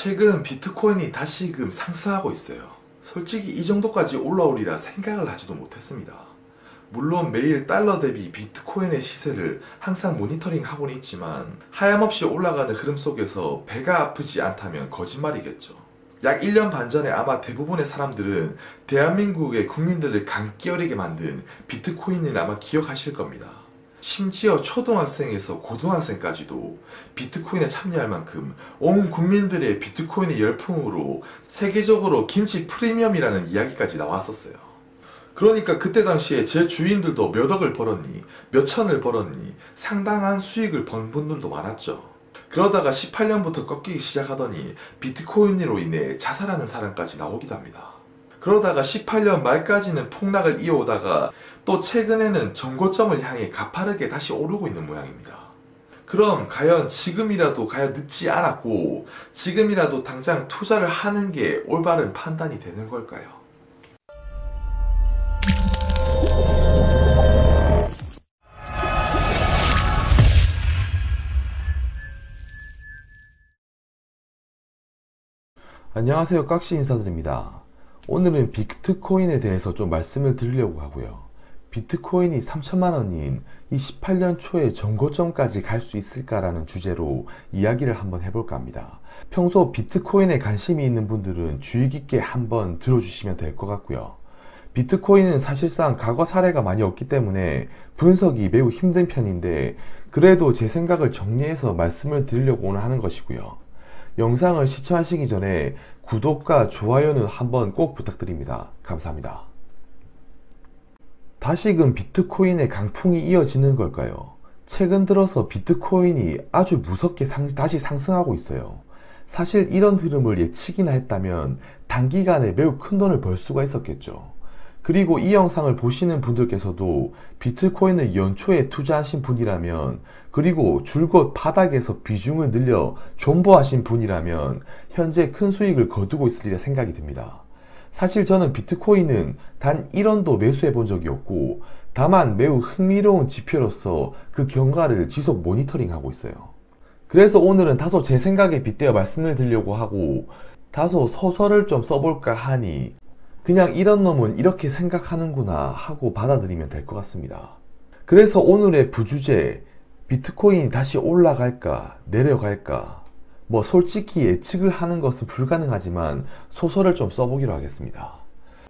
최근 비트코인이 다시금 상승하고 있어요. 솔직히 이 정도까지 올라오리라 생각을 하지도 못했습니다. 물론 매일 달러 대비 비트코인의 시세를 항상 모니터링 하고는 있지만 하염없이 올라가는 흐름 속에서 배가 아프지 않다면 거짓말이겠죠. 약 1년 반 전에 아마 대부분의 사람들은 대한민국의 국민들을 감기어리게 만든 비트코인을 아마 기억하실 겁니다. 심지어 초등학생에서 고등학생까지도 비트코인에 참여할 만큼 온 국민들의 비트코인의 열풍으로 세계적으로 김치 프리미엄이라는 이야기까지 나왔었어요. 그러니까 그때 당시에 제 주인들도 몇 억을 벌었니, 몇 천을 벌었니 상당한 수익을 번 분들도 많았죠. 그러다가 18년부터 꺾이기 시작하더니 비트코인으로 인해 자살하는 사람까지 나오기도 합니다. 그러다가 18년 말까지는 폭락을 이어오다가 또 최근에는 정고점을 향해 가파르게 다시 오르고 있는 모양입니다. 그럼 과연 지금이라도 늦지 않았고 지금이라도 당장 투자를 하는 게 올바른 판단이 되는 걸까요? 안녕하세요, 깍시 인사드립니다. 오늘은 비트코인에 대해서 좀 말씀을 드리려고 하고요. 비트코인이 3천만원인 이 18년 초에 정고점까지 갈 수 있을까라는 주제로 이야기를 한번 해볼까 합니다. 평소 비트코인에 관심이 있는 분들은 주의 깊게 한번 들어주시면 될 것 같고요. 비트코인은 사실상 과거 사례가 많이 없기 때문에 분석이 매우 힘든 편인데 그래도 제 생각을 정리해서 말씀을 드리려고 오늘 하는 것이고요. 영상을 시청하시기 전에 구독과 좋아요는 한번 꼭 부탁드립니다. 감사합니다. 다시금 비트코인의 강풍이 이어지는 걸까요? 최근 들어서 비트코인이 아주 무섭게 다시 상승하고 있어요. 사실 이런 흐름을 예측이나 했다면 단기간에 매우 큰 돈을 벌 수가 있었겠죠. 그리고 이 영상을 보시는 분들께서도 비트코인을 연초에 투자하신 분이라면, 그리고 줄곧 바닥에서 비중을 늘려 존버하신 분이라면 현재 큰 수익을 거두고 있으리라 생각이 듭니다. 사실 저는 비트코인은 단 1원도 매수해 본 적이 없고 다만 매우 흥미로운 지표로서 그 경과를 지속 모니터링하고 있어요. 그래서 오늘은 다소 제 생각에 빗대어 말씀을 드리려고 하고 다소 소설을 좀 써볼까 하니 그냥 이런 놈은 이렇게 생각하는구나 하고 받아들이면 될 것 같습니다. 그래서 오늘의 부주제, 비트코인이 다시 올라갈까 내려갈까, 솔직히 예측을 하는 것은 불가능하지만 소설을 좀 써보기로 하겠습니다.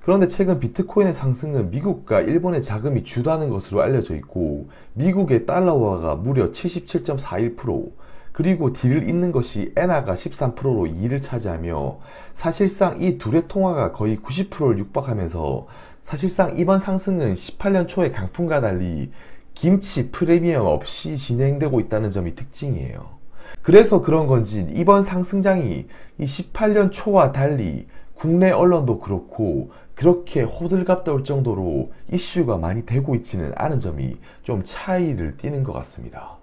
그런데 최근 비트코인의 상승은 미국과 일본의 자금이 주도하는 것으로 알려져 있고 미국의 달러화가 무려 77.41%, 그리고 뒤를 잇는 것이 엔화가 13%로 2위를 차지하며 사실상 이 둘의 통화가 거의 90%를 육박하면서 사실상 이번 상승은 18년 초의 강풍과 달리 김치 프리미엄 없이 진행되고 있다는 점이 특징이에요. 그래서 그런 건지 이번 상승장이 이 18년 초와 달리 국내 언론도 그렇고 그렇게 호들갑 떨 정도로 이슈가 많이 되고 있지는 않은 점이 좀 차이를 띠는 것 같습니다.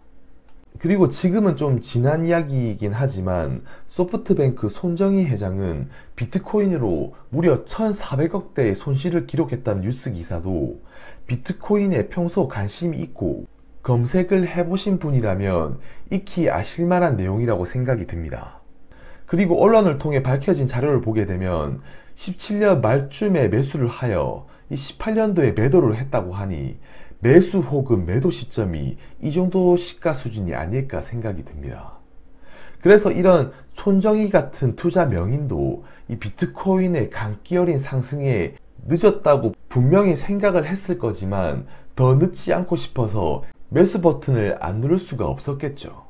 그리고 지금은 좀 지난 이야기이긴 하지만 소프트뱅크 손정희 회장은 비트코인으로 무려 1,400억대의 손실을 기록했다는 뉴스 기사도 비트코인에 평소 관심이 있고 검색을 해보신 분이라면 익히 아실만한 내용이라고 생각이 듭니다. 그리고 언론을 통해 밝혀진 자료를 보게 되면 17년 말쯤에 매수를 하여 이 18년도에 매도를 했다고 하니 매수 혹은 매도 시점이 이 정도 시가 수준이 아닐까 생각이 듭니다. 그래서 이런 손정희 같은 투자 명인도 이 비트코인의 감기 어린 상승에 늦었다고 분명히 생각을 했을 거지만 더 늦지 않고 싶어서 매수 버튼을 안 누를 수가 없었겠죠.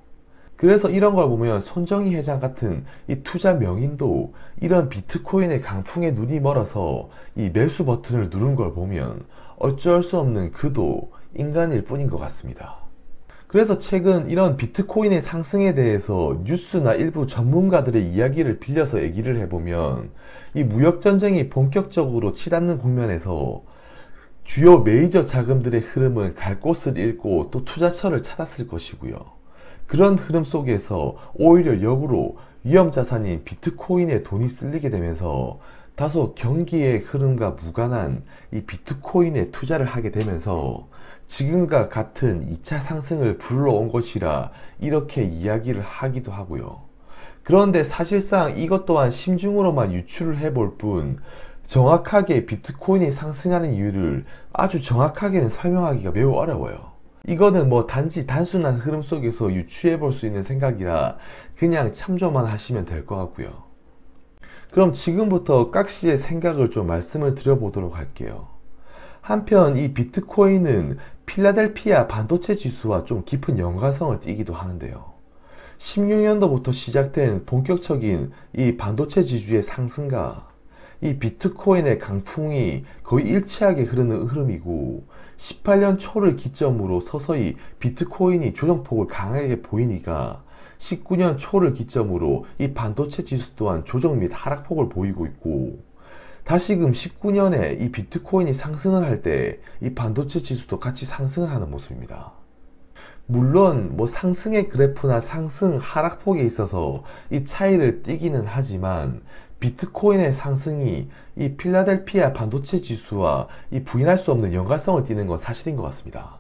그래서 이런 걸 보면 손정희 회장 같은 이 투자 명인도 이런 비트코인의 강풍에 눈이 멀어서 이 매수 버튼을 누른 걸 보면 어쩔 수 없는 그도 인간일 뿐인 것 같습니다. 그래서 최근 이런 비트코인의 상승에 대해서 뉴스나 일부 전문가들의 이야기를 빌려서 얘기를 해보면 이 무역전쟁이 본격적으로 치닫는 국면에서 주요 메이저 자금들의 흐름은 갈 곳을 잃고 또 투자처를 찾았을 것이고요. 그런 흐름 속에서 오히려 역으로 위험자산인 비트코인에 돈이 쓸리게 되면서 다소 경기의 흐름과 무관한 이 비트코인에 투자를 하게 되면서 지금과 같은 2차 상승을 불러온 것이라 이렇게 이야기를 하기도 하고요. 그런데 사실상 이것 또한 심중으로만 유추를 해볼 뿐 정확하게 비트코인이 상승하는 이유를 아주 정확하게는 설명하기가 매우 어려워요. 이거는 뭐 단지 단순한 흐름 속에서 유추해 볼 수 있는 생각이라 그냥 참조만 하시면 될 것 같고요. 그럼 지금부터 깍시의 생각을 좀 말씀을 드려보도록 할게요. 한편 이 비트코인은 필라델피아 반도체 지수와 좀 깊은 연관성을 띠기도 하는데요. 16년도부터 시작된 본격적인 이 반도체 지수의 상승과 이 비트코인의 강풍이 거의 일치하게 흐르는 흐름이고 18년 초를 기점으로 서서히 비트코인이 조정폭을 강하게 보이니까 19년 초를 기점으로 이 반도체 지수 또한 조정 및 하락폭을 보이고 있고 다시금 19년에 이 비트코인이 상승을 할 때 이 반도체 지수도 같이 상승을 하는 모습입니다. 물론 뭐 상승의 그래프나 상승 하락폭에 있어서 이 차이를 띠기는 하지만 비트코인의 상승이 이 필라델피아 반도체 지수와 이 부인할 수 없는 연관성을 띠는 건 사실인 것 같습니다.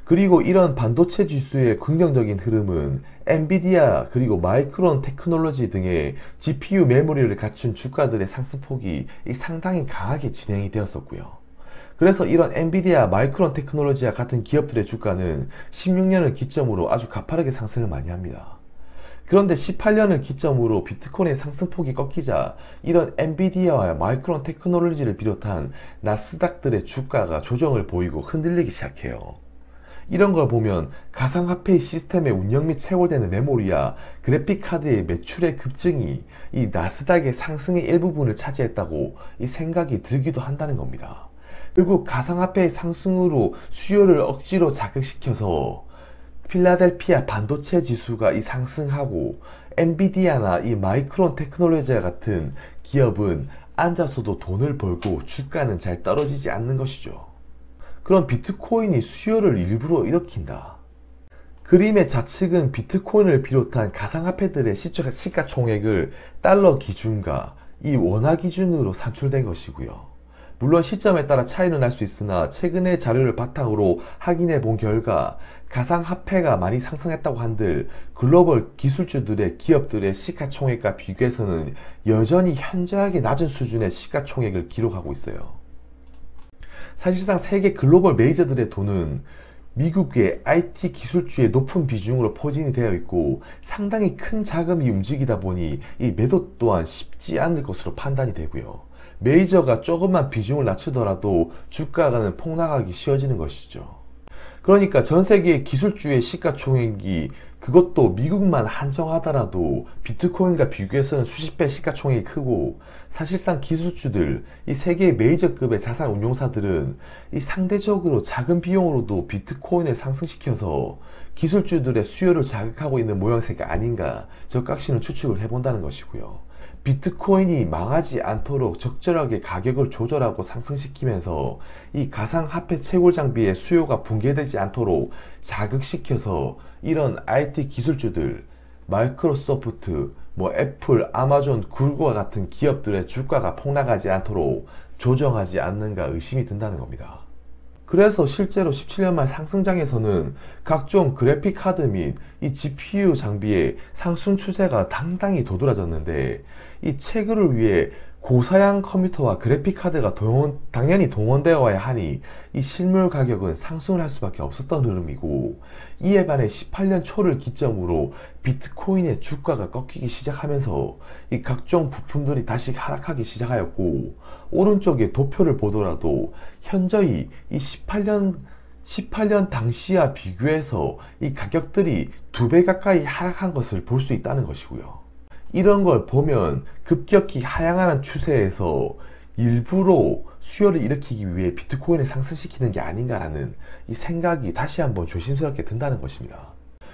그리고 이런 반도체 지수의 긍정적인 흐름은 엔비디아 그리고 마이크론 테크놀로지 등의 GPU 메모리를 갖춘 주가들의 상승폭이 상당히 강하게 진행이 되었었고요. 그래서 이런 엔비디아, 마이크론 테크놀로지와 같은 기업들의 주가는 16년을 기점으로 아주 가파르게 상승을 많이 합니다. 그런데 18년을 기점으로 비트코인의 상승폭이 꺾이자 이런 엔비디아와 마이크론 테크놀로지를 비롯한 나스닥들의 주가가 조정을 보이고 흔들리기 시작해요. 이런 걸 보면 가상화폐 시스템의 운영 및 채굴되는 메모리와 그래픽카드의 매출의 급증이 이 나스닥의 상승의 일부분을 차지했다고 이 생각이 들기도 한다는 겁니다. 결국 가상화폐의 상승으로 수요를 억지로 자극시켜서 필라델피아 반도체 지수가 이 상승하고 엔비디아나 이 마이크론 테크놀로지와 같은 기업은 앉아서도 돈을 벌고 주가는 잘 떨어지지 않는 것이죠. 그럼 비트코인이 수요를 일부러 일으킨다. 그림의 좌측은 비트코인을 비롯한 가상화폐들의 시가총액을 달러 기준과 이 원화 기준으로 산출된 것이고요. 물론 시점에 따라 차이는 날 수 있으나 최근의 자료를 바탕으로 확인해 본 결과 가상화폐가 많이 상승했다고 한들 글로벌 기술주들의 기업들의 시가총액과 비교해서는 여전히 현저하게 낮은 수준의 시가총액을 기록하고 있어요. 사실상 세계 글로벌 메이저들의 돈은 미국의 IT 기술주의 높은 비중으로 포진이 되어 있고 상당히 큰 자금이 움직이다 보니 이 매도 또한 쉽지 않을 것으로 판단이 되고요. 메이저가 조금만 비중을 낮추더라도 주가는 폭락하기 쉬워지는 것이죠. 그러니까 전 세계 기술주의 시가총액이 그것도 미국만 한정하더라도 비트코인과 비교해서는 수십 배 시가총액이 크고 사실상 기술주들, 이 세계의 메이저급의 자산 운용사들은 이 상대적으로 작은 비용으로도 비트코인을 상승시켜서 기술주들의 수요를 자극하고 있는 모양새가 아닌가 적각시는 추측을 해본다는 것이고요. 비트코인이 망하지 않도록 적절하게 가격을 조절하고 상승시키면서 이 가상화폐 채굴 장비의 수요가 붕괴되지 않도록 자극시켜서 이런 IT 기술주들, 마이크로소프트, 뭐 애플, 아마존, 구글과 같은 기업들의 주가가 폭락하지 않도록 조정하지 않는가 의심이 든다는 겁니다. 그래서 실제로 17년 말 상승장에서는 각종 그래픽카드 및 이 GPU 장비의 상승 추세가 당당히 도드라졌는데 이 채굴을 위해 고사양 컴퓨터와 그래픽카드가 당연히 동원되어야 하니 이 실물 가격은 상승을 할 수밖에 없었던 흐름이고 이에 반해 18년 초를 기점으로 비트코인의 주가가 꺾이기 시작하면서 이 각종 부품들이 다시 하락하기 시작하였고 오른쪽에 도표를 보더라도 현저히 이 18년 당시와 비교해서 이 가격들이 2배 가까이 하락한 것을 볼 수 있다는 것이고요. 이런 걸 보면 급격히 하향하는 추세에서 일부러 수요를 일으키기 위해 비트코인을 상승시키는 게 아닌가라는 이 생각이 다시 한번 조심스럽게 든다는 것입니다.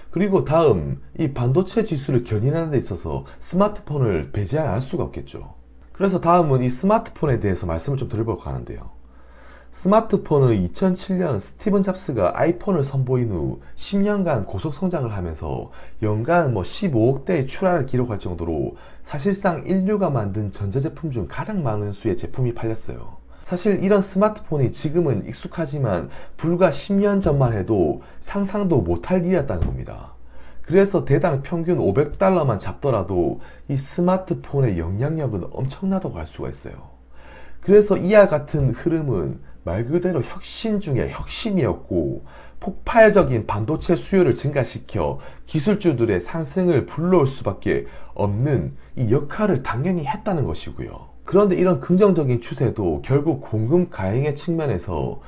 그리고 다음, 이 반도체 지수를 견인하는 데 있어서 스마트폰을 배제하지 않을 수가 없겠죠. 그래서 다음은 이 스마트폰에 대해서 말씀을 좀 드려볼까 하는데요. 스마트폰은 2007년 스티븐 잡스가 아이폰을 선보인 후 10년간 고속 성장을 하면서 연간 15억대의 출하를 기록할 정도로 사실상 인류가 만든 전자제품 중 가장 많은 수의 제품이 팔렸어요. 사실 이런 스마트폰이 지금은 익숙하지만 불과 10년 전만 해도 상상도 못할 일이었다는 겁니다. 그래서 대당 평균 $500만 잡더라도 이 스마트폰의 영향력은 엄청나다고 할 수가 있어요. 그래서 이와 같은 흐름은 말 그대로 혁신 중에 혁신이었고, 폭발적인 반도체 수요를 증가시켜 기술주들의 상승을 불러올 수밖에 없는 이 역할을 당연히 했다는 것이고요. 그런데 이런 긍정적인 추세도 결국 공급 가행의 측면에서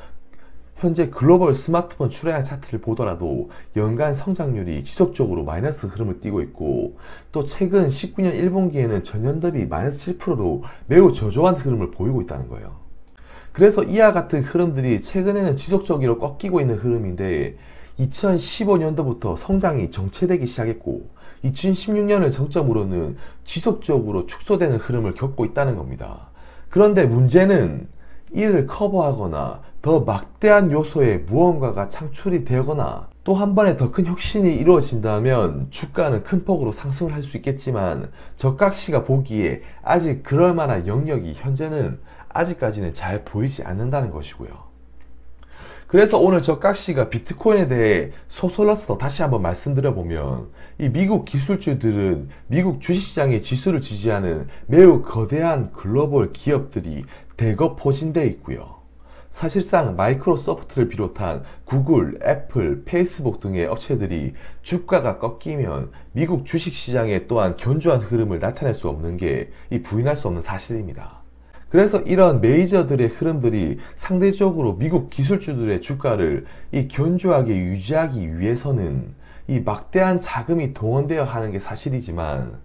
현재 글로벌 스마트폰 출하량 차트를 보더라도 연간 성장률이 지속적으로 마이너스 흐름을 띠고 있고, 또 최근 19년 1분기에는 전년 대비 마이너스 7%로 매우 저조한 흐름을 보이고 있다는 거예요. 그래서 이와 같은 흐름들이 최근에는 지속적으로 꺾이고 있는 흐름인데, 2015년도부터 성장이 정체되기 시작했고 2016년을 정점으로는 지속적으로 축소되는 흐름을 겪고 있다는 겁니다. 그런데 문제는 이를 커버하거나 더 막대한 요소의 무언가가 창출이 되거나 또 한 번에 더 큰 혁신이 이루어진다면 주가는 큰 폭으로 상승을 할 수 있겠지만, 저각시가 보기에 아직 그럴 만한 영역이 현재는 아직까지는 잘 보이지 않는다는 것이고요. 그래서 오늘 저각시가 비트코인에 대해 소설로서 다시 한번 말씀드려보면, 이 미국 기술주들은 미국 주식시장의 지수를 지지하는 매우 거대한 글로벌 기업들이 대거 포진되어 있고요. 사실상 마이크로소프트를 비롯한 구글, 애플, 페이스북 등의 업체들이 주가가 꺾이면 미국 주식시장에 또한 견조한 흐름을 나타낼 수 없는 게 부인할 수 없는 사실입니다. 그래서 이런 메이저들의 흐름들이 상대적으로 미국 기술주들의 주가를 견조하게 유지하기 위해서는 이 막대한 자금이 동원되어야 하는 게 사실이지만,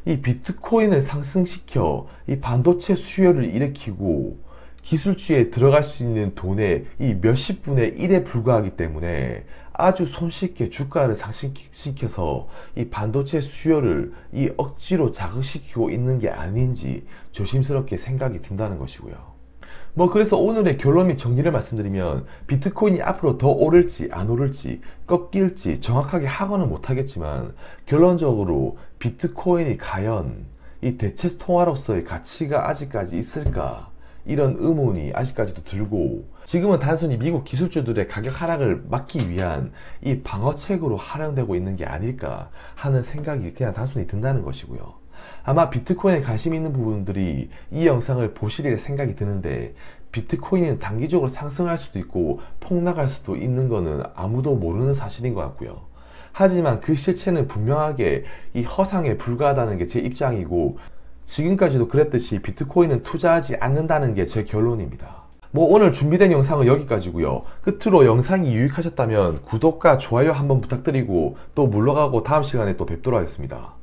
이 비트코인을 상승시켜 이 반도체 수요를 일으키고 기술주에 들어갈 수 있는 돈의 이 몇십 분의 1에 불과하기 때문에 아주 손쉽게 주가를 상승시켜서 이 반도체 수요를 억지로 자극시키고 있는 게 아닌지 조심스럽게 생각이 든다는 것이고요. 그래서 오늘의 결론 및 정리를 말씀드리면, 비트코인이 앞으로 더 오를지 안 오를지 꺾일지 정확하게 하고는 못하겠지만, 결론적으로 비트코인이 과연 이 대체 통화로서의 가치가 아직까지 있을까, 이런 의문이 아직까지도 들고, 지금은 단순히 미국 기술주들의 가격 하락을 막기 위한 이 방어책으로 활용되고 있는 게 아닐까 하는 생각이 그냥 단순히 든다는 것이고요. 아마 비트코인에 관심 있는 부분들이 이 영상을 보시리라 생각이 드는데, 비트코인은 단기적으로 상승할 수도 있고 폭락할 수도 있는 거는 아무도 모르는 사실인 것 같고요. 하지만 그 실체는 분명하게 이 허상에 불과하다는 게 제 입장이고, 지금까지도 그랬듯이 비트코인은 투자하지 않는다는 게 제 결론입니다. 오늘 준비된 영상은 여기까지고요. 끝으로 영상이 유익하셨다면 구독과 좋아요 한번 부탁드리고 또 물러가고 다음 시간에 또 뵙도록 하겠습니다.